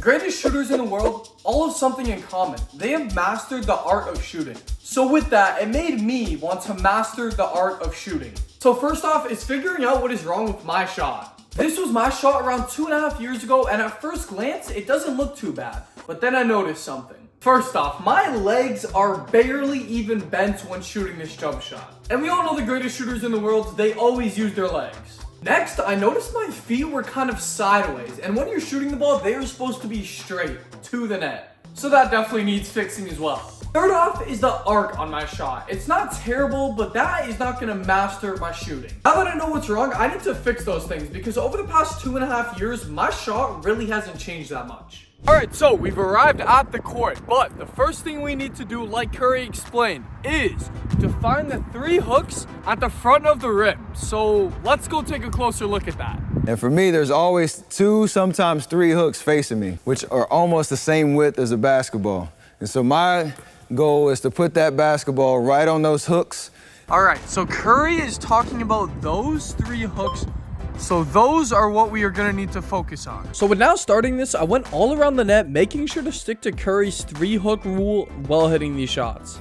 greatest shooters in the world all have something in common. They have mastered the art of shooting. So with that, it made me want to master the art of shooting. So first off is figuring out what is wrong with my shot. This was my shot around 2.5 years ago, and at first glance, it doesn't look too bad. But then I noticed something. First off, my legs are barely even bent when shooting this jump shot. And we all know the greatest shooters in the world, they always use their legs. Next, I noticed my feet were kind of sideways, and when you're shooting the ball, they are supposed to be straight to the net. So that definitely needs fixing as well. Third off is the arc on my shot. It's not terrible, but that is not gonna master my shooting. Now that I know what's wrong, I need to fix those things because over the past 2.5 years, my shot really hasn't changed that much. Alright, so we've arrived at the court, but the first thing we need to do, like Curry explained, is to find the 3 hooks at the front of the rim. So let's go take a closer look at that. And for me, there's always 2, sometimes 3 hooks facing me, which are almost the same width as a basketball. And so my goal is to put that basketball right on those hooks. Alright, so Curry is talking about those 3 hooks. So those are what we are going to need to focus on. So with now starting this, I went all around the net, making sure to stick to Curry's 3 hook rule while hitting these shots.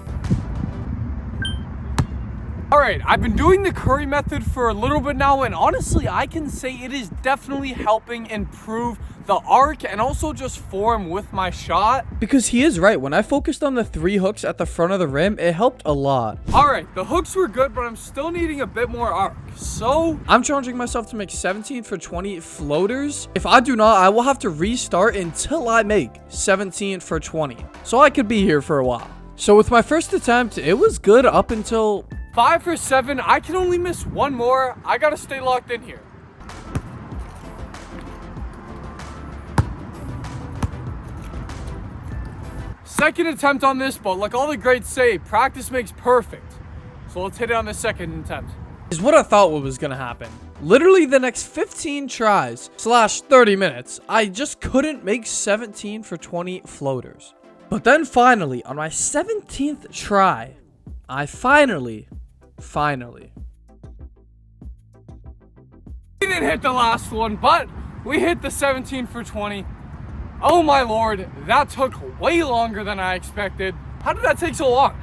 Alright, I've been doing the Curry method for a little bit now, and honestly, I can say it is definitely helping improve the arc and also just form with my shot. Because he is right, when I focused on the 3 hooks at the front of the rim, it helped a lot. Alright, the hooks were good, but I'm still needing a bit more arc. So I'm challenging myself to make 17 for 20 floaters. If I do not, I will have to restart until I make 17 for 20. So I could be here for a while. So with my first attempt, it was good up until 5 for 7. I can only miss 1 more. I gotta stay locked in here. Second attempt on this, but like all the greats say, practice makes perfect. So let's hit it on the second attempt. Is what I thought was gonna happen. Literally the next 15 tries / 30 minutes, I just couldn't make 17 for 20 floaters. But then finally, on my 17th try, I finally. We didn't hit the last one, but we hit the 17 for 20. Oh my lord, that took way longer than I expected. How did that take so long?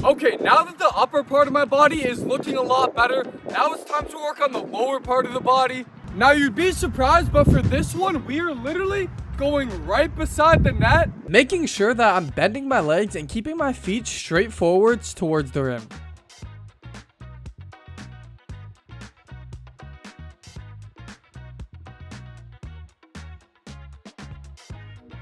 Okay, now that the upper part of my body is looking a lot better, now it's time to work on the lower part of the body. Now you'd be surprised, but for this one, we are literally going right beside the net, making sure that I'm bending my legs and keeping my feet straight forwards towards the rim.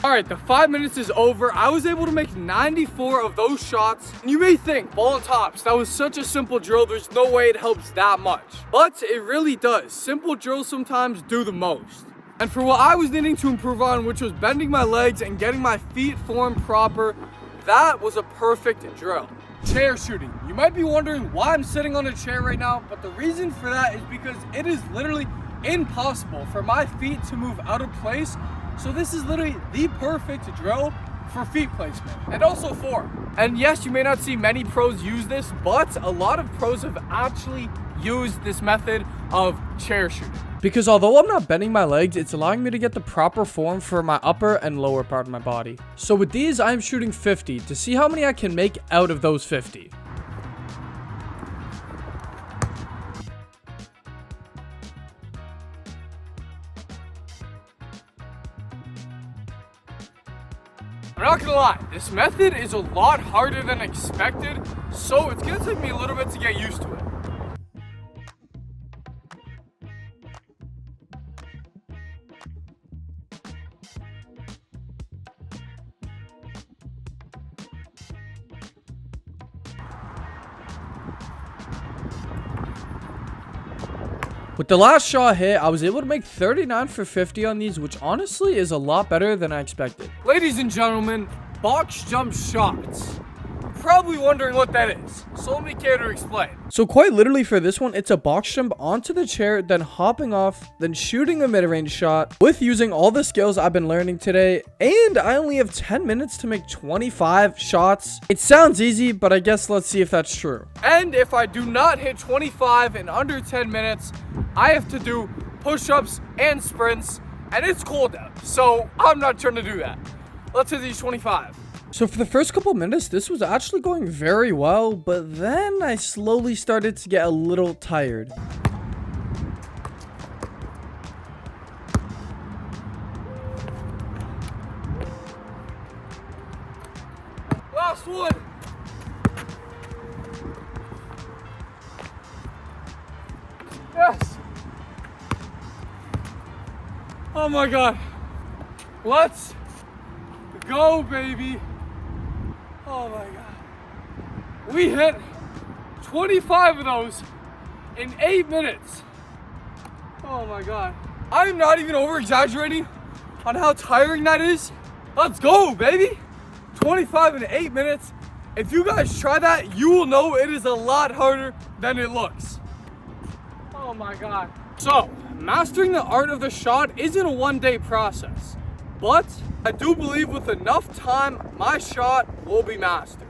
Alright, the 5 minutes is over. I was able to make 94 of those shots. And you may think, BallinTops, that was such a simple drill, there's no way it helps that much. But it really does. Simple drills sometimes do the most. And for what I was needing to improve on, which was bending my legs and getting my feet formed proper, that was a perfect drill. Chair shooting. You might be wondering why I'm sitting on a chair right now, but the reason for that is because it is literally impossible for my feet to move out of place. So this is literally the perfect drill for feet placement and also form. And yes, you may not see many pros use this, but a lot of pros have actually used this method of chair shooting. Because although I'm not bending my legs, it's allowing me to get the proper form for my upper and lower part of my body. So with these, I'm shooting 50 to see how many I can make out of those 50. I'm not gonna lie, this method is a lot harder than expected, so it's gonna take me a little bit to get used to it. With the last shot hit, I was able to make 39 for 50 on these, which honestly is a lot better than I expected. Ladies and gentlemen, box jump shots. You're probably wondering what that is, so let me care to explain. So quite literally for this one, it's a box jump onto the chair, then hopping off, then shooting a mid-range shot with using all the skills I've been learning today. And I only have 10 minutes to make 25 shots. It sounds easy, but I guess let's see if that's true. And if I do not hit 25 in under 10 minutes, I have to do push-ups and sprints and it's cold out, so I'm not trying to do that. Let's hit these 25. So for the first couple minutes, this was actually going very well, but then I slowly started to get a little tired. Last one. Yes. Oh my God. Let's go, baby. Oh my God. We hit 25 of those in 8 minutes. Oh my God. I'm not even over exaggerating on how tiring that is. Let's go, baby. 25 in 8 minutes. If you guys try that, you will know it is a lot harder than it looks. Oh my God. So, mastering the art of the shot isn't a one-day process, but I do believe with enough time, my shot will be mastered.